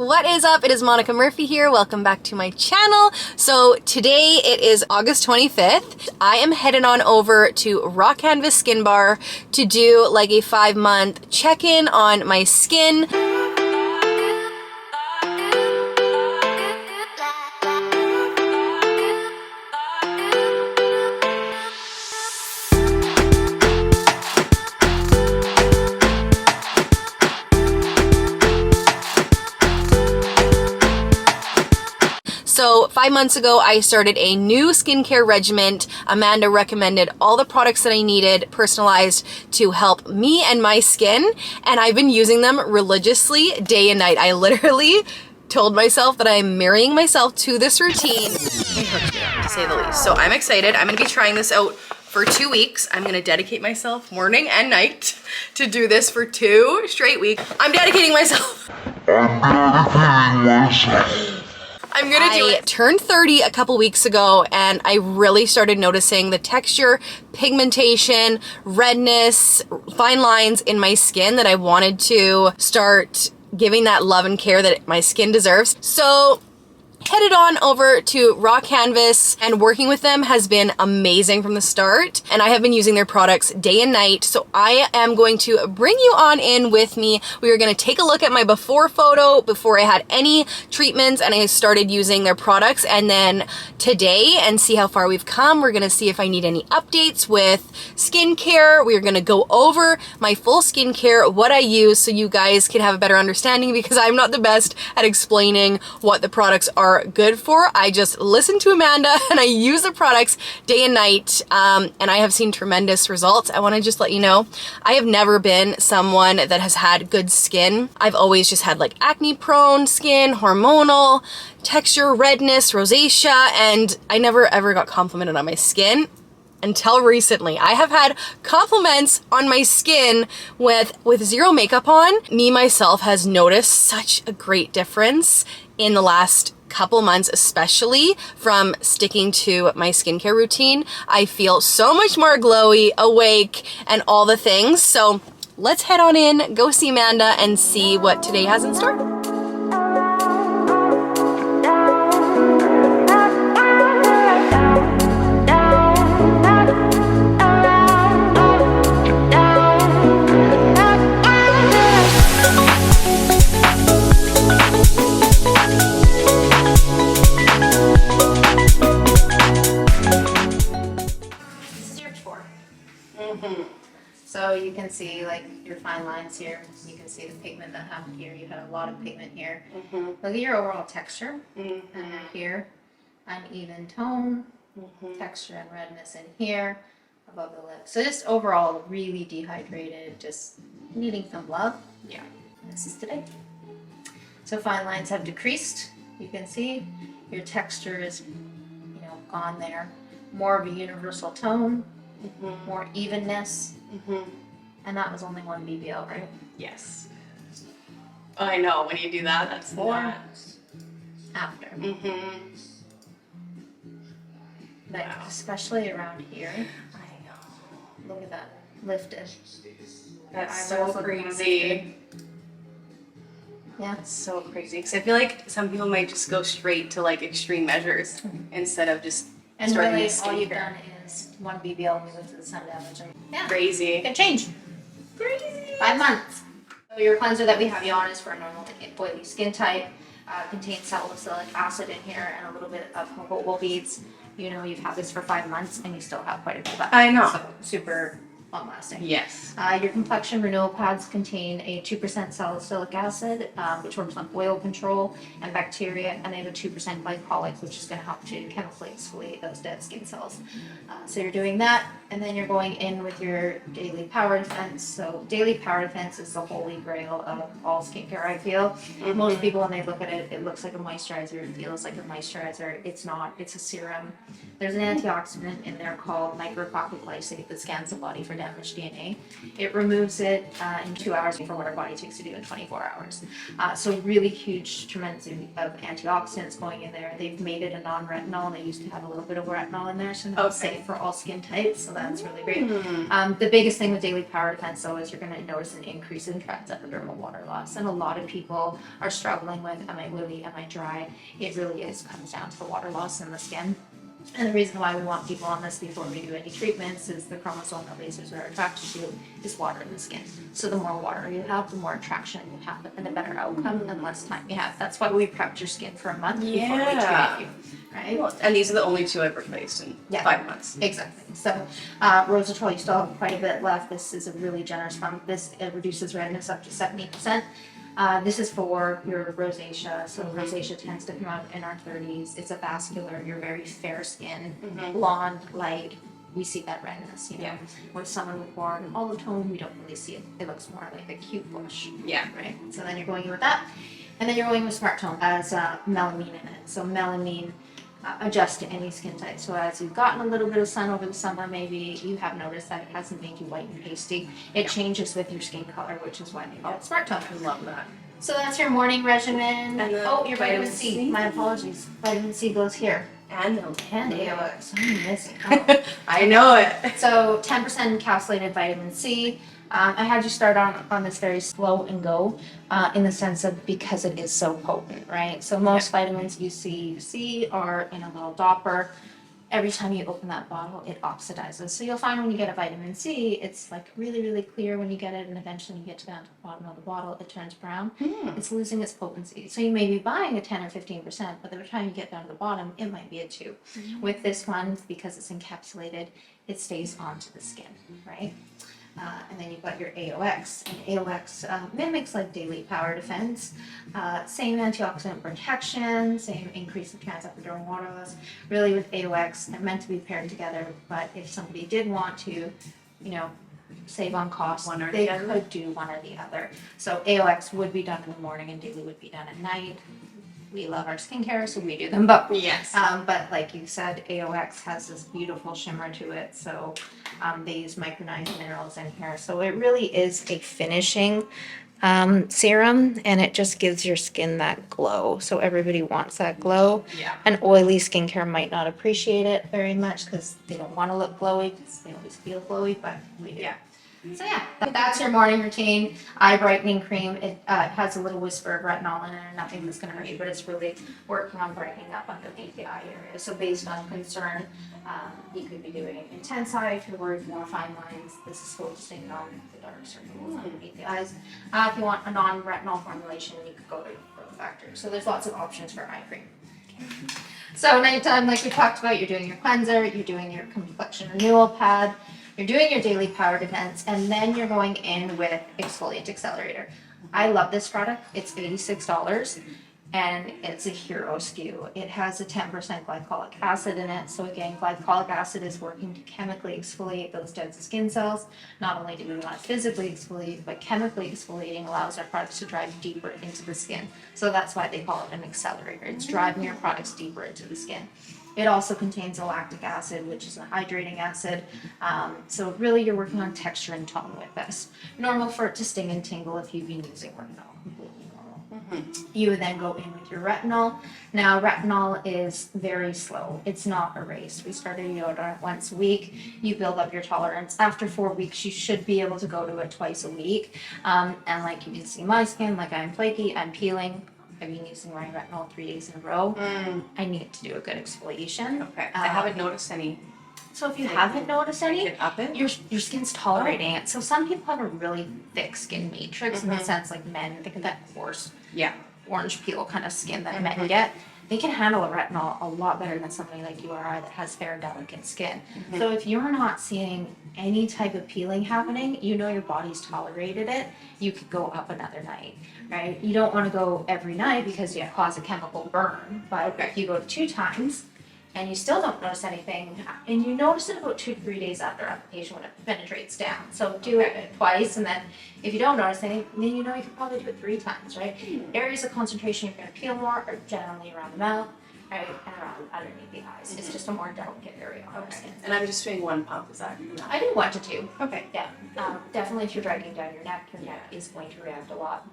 What is up? It is Monica Murphy here. Welcome back to my channel. So today it is August 25th. I am headed on over to Raw Canvas Skin Bar to do like a 5-month check-in on my skin. So 5 months ago, I started a new skincare regimen. Amanda recommended all the products that I needed, personalized to help me and my skin. And I've been using them religiously day and night. I literally told myself that I'm marrying myself to this routine, to say the least. So I'm excited. I'm gonna be trying this out for 2 weeks. I'm gonna dedicate myself morning and night to do this for 2 straight weeks. I'm dedicating myself. I'm gonna do it. I turned 30 a couple weeks ago and I really started noticing the texture, pigmentation, redness, fine lines in my skin that I wanted to start giving that love and care that my skin deserves. So headed on over to Raw Canvas, and working with them has been amazing from the start, and I have been using their products day and night. So I am going to bring you on in with me. We are going to take a look at my before photo before I had any treatments and I started using their products, and then today, and see how far we've come. We're going to see if I need any updates with skincare. We are going to go over my full skincare, what I use, so you guys can have a better understanding, because I'm not the best at explaining what the products are good for. I just listen to Amanda and I use the products day and night, and I have seen tremendous results. I want to just let you know, I have never been someone that has had good skin. I've always just had like acne prone skin, hormonal, texture, redness, rosacea, and I never ever got complimented on my skin until recently. I have had compliments on my skin with zero makeup on. Me myself has noticed such a great difference in the last couple months, especially from sticking to my skincare routine. I feel so much more glowy, awake, and all the things. So let's head on in, go see Amanda, and see what today has in store. So you can see like your fine lines here. You can see the pigment that happened here. You had a lot of pigment here. Look at your overall texture. And here, uneven tone, texture and redness in here, above the lips. So just overall really dehydrated, just needing some love. Yeah, this is today. So fine lines have decreased. You can see your texture is, gone there. More of a universal tone. More evenness, and that was only 1 BBL, right? Yes. I know, when you do that, that's before, after. Like, wow. Especially around here. I know. Look at that, lifted. That's so crazy. Yeah, it's so crazy. Because I feel like some people might just go straight to like extreme measures instead of just starting really, with skincare. All you've done is 1 BBL when we went to the sun damage. Yeah. Crazy. It can change. Crazy. 5 months. So your cleanser that we have you on is for a normal oily skin type. Contains salicylic acid in here and a little bit of jojoba beads. You've had this for 5 months and you still have quite a bit left. I know. So super long lasting. Yes. Your complexion renewal pads contain a 2% salicylic acid, which works on oil control and bacteria, and they have a 2% glycolic, which is going to help to chemically exfoliate those dead skin cells. So you're doing that, and then you're going in with your daily power defense. So daily power defense is the holy grail of all skincare, I feel. Most people, when they look at it, it looks like a moisturizer, it feels like a moisturizer. It's not. It's a serum. There's an antioxidant in there called nitrococcoglycate that scans the body for damaged DNA. It removes it in 2 hours for what our body takes to do in 24 hours. So really huge, tremendous of antioxidants going in there. They've made it a non-retinol. They used to have a little bit of retinol in there, so now it's safe for all skin types, so that's really great. The biggest thing with Daily Power Defense, though, is you're going to notice an increase in transepidermal water loss, and a lot of people are struggling with, am I oily, am I dry? It really comes down to the water loss in the skin. And the reason why we want people on this before we do any treatments is the chromosome that lasers are attracted to is water in the skin. So the more water you have, the more attraction you have, and the better outcome, and less time you have. That's why we prepped your skin for a month before we treated you, right? Well, and these are the only 2 I've replaced in 5 months. Exactly. So Rositol, you still have quite a bit left. This is a really generous one. It reduces redness up to 70%. This is for your rosacea. So rosacea tends to come out in our 30s. It's a vascular, you're very fair skin, blonde, light. We see that redness, you know. With someone with more olive tone, we don't really see it. It looks more like a cute blush. Yeah. Right? So then you're going with that. And then you're going with Smart Tone as melamine in it. So melamine adjusts to any skin type. So as you've gotten a little bit of sun over the summer, maybe you have noticed that it hasn't made you white and pasty. It changes with your skin color, which is why they call it Smart Tone. I love that. So that's your morning regimen. And your vitamin C. My apologies. Vitamin C goes here. And AOX. I'm missing out. I know it. So 10% encapsulated vitamin C. I had you start on this very slow and go in the sense of because it is so potent, right? So most vitamins you see are in a little dropper. Every time you open that bottle, it oxidizes. So you'll find when you get a vitamin C, it's like really, really clear when you get it, and eventually you get down to the bottom of the bottle, it turns brown. It's losing its potency. So you may be buying a 10 or 15%, but by the time you get down to the bottom, it might be a 2. With this one, because it's encapsulated, it stays onto the skin, right? And then you've got your AOX, and AOX mimics like Daily Power Defense. Same antioxidant protection, same increase of transepidermal water loss. Really with AOX, they're meant to be paired together, but if somebody did want to, save on cost, they could do one or the other. So AOX would be done in the morning and Daily would be done at night. We love our skincare, so we do them both. Yes. But like you said, AOX has this beautiful shimmer to it, so they use micronized minerals in here. So it really is a finishing serum, and it just gives your skin that glow. So everybody wants that glow. Yeah. An oily skincare might not appreciate it very much because they don't want to look glowy because they always feel glowy, but we do. Yeah. So yeah, that's your morning routine. Eye brightening cream. It has a little whisper of retinol in it, and nothing that's going to hurt you, but it's really working on brightening up underneath the eye area. So based on concern, you could be doing intense eye if you're worried more fine lines. This is focusing on the dark circles underneath the eyes. If you want a non-retinol formulation, you could go to growth factor. So there's lots of options for eye cream. So nighttime, like we talked about, you're doing your cleanser, you're doing your complexion renewal pad. You're doing your Daily Power Defense, and then you're going in with Exfoliator Accelerator. I love this product. It's $86, and it's a hero SKU. It has a 10% glycolic acid in it. So again, glycolic acid is working to chemically exfoliate those dead skin cells. Not only do we want to physically exfoliate, but chemically exfoliating allows our products to drive deeper into the skin. So that's why they call it an accelerator. It's driving your products deeper into the skin. It also contains a lactic acid, which is a hydrating acid. So really you're working on texture and tone with this. Normal for it to sting and tingle if you've been using retinol, completely normal. You would then go in with your retinol. Now retinol is very slow. It's not a race. We started deodorant once a week. You build up your tolerance. After 4 weeks, you should be able to go to it twice a week. And like you can see my skin, like I'm flaky, I'm peeling. I've been using my retinol 3 days in a row. I need to do a good exfoliation. Okay. I haven't noticed any. So if you haven't noticed any, up it? your skin's tolerating it. So some people have a really thick skin matrix in the sense like men, think of that coarse orange peel kind of skin that men get. They can handle a retinol a lot better than somebody like you or I that has fair, delicate skin. So if you're not seeing any type of peeling happening, you know your body's tolerated it, you could go up another night, right? You don't want to go every night because you cause a chemical burn, but if you go 2 times and you still don't notice anything, and you notice it about 2 to 3 days after application when it penetrates down. So do it twice, and then if you don't notice anything, then you know you could probably do it 3 times, right? Areas of concentration you're going to peel more are generally around the mouth, right, and around underneath the eyes. It's just a more delicate area on our skin. And I'm just doing 1 pump, is that enough? I do 1 to 2. Okay. Yeah, definitely if you're dragging down your neck is going to react a lot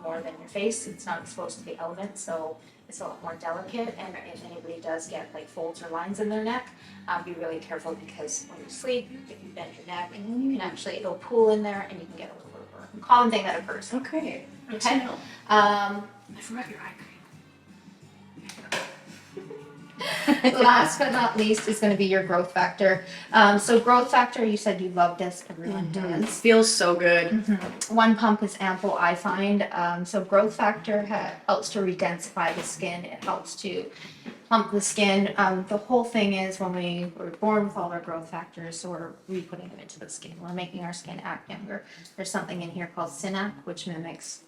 more than your face. It's not exposed to the elements, so it's a lot more delicate. And if anybody does get like folds or lines in their neck, be really careful, because when you sleep, if you bend your neck, and then you can actually, it'll pool in there and you can get a little bit of a common thing that occurs. Okay. Okay. I forgot your eye cream. Last but not least is going to be your growth factor. So growth factor, you said you love this. Everyone does. Feels so good. 1 pump is ample, I find. So growth factor helps to redensify the skin. It helps to plump the skin. The whole thing is, when we were born with all our growth factors, so we're re-putting them into the skin. We're making our skin act younger. There's something in here called Synac, which mimics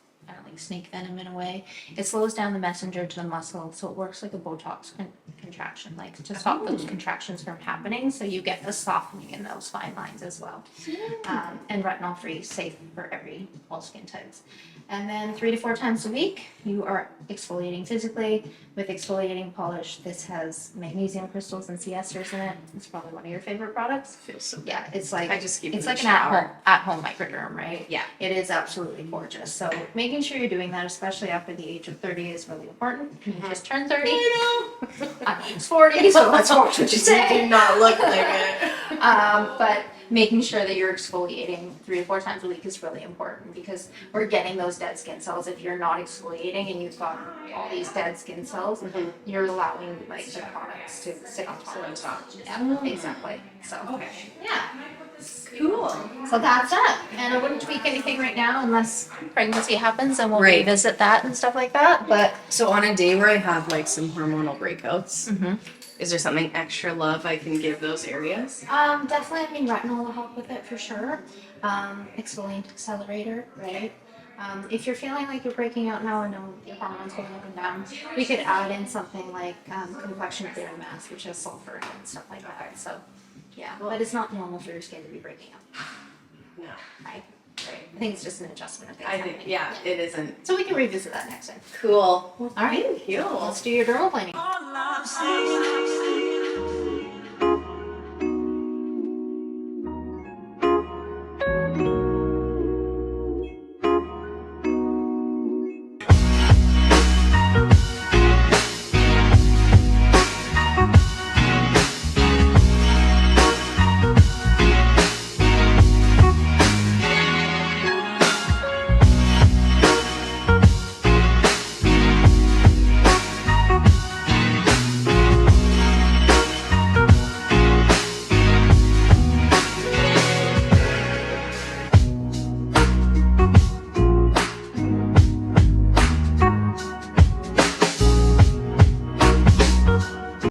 like snake venom in a way. It slows down the messenger to the muscle, so it works like a Botox contraction, like to stop those contractions from happening, so you get the softening in those fine lines as well. And retinol free, safe for all skin types. And then 3 to 4 times a week, you are exfoliating physically with exfoliating polish. This has magnesium crystals and sea esters in it. It's probably one of your favorite products. Feels so good. Yeah, it's like I just keep it's it in like the an shower. at-home microderm, right? Yeah. It is absolutely gorgeous. So making sure you're doing that, especially after the age of 30, is really important. You just turned 30. I'm almost 40, so let's watch what you You say. do not look like it. But making sure that you're exfoliating 3 to 4 times a week is really important, because we're getting those dead skin cells. If you're not exfoliating and you've got all these dead skin cells, you're allowing like the products to sit on top of it. Yeah, exactly. So yeah. Cool. So that's it. And I wouldn't tweak anything right now unless pregnancy happens, and we'll Right. revisit that and stuff like that. But So on a day where I have like some hormonal breakouts, is there something extra love I can give those areas? definitely, I mean, retinol will help with it for sure. Exfoliator Accelerator, right? If you're feeling like you're breaking out now and know your hormones going up and down, we could add in something like complexion clearing mask, which has sulfur and stuff like that. So, yeah, but it's not normal for your skin to be breaking out, No. right? I think it's just an adjustment of things I think, happening. yeah, it isn't. So we can revisit that next time. Cool. All right. Thank you. Let's do your dermal planing. All I'm saying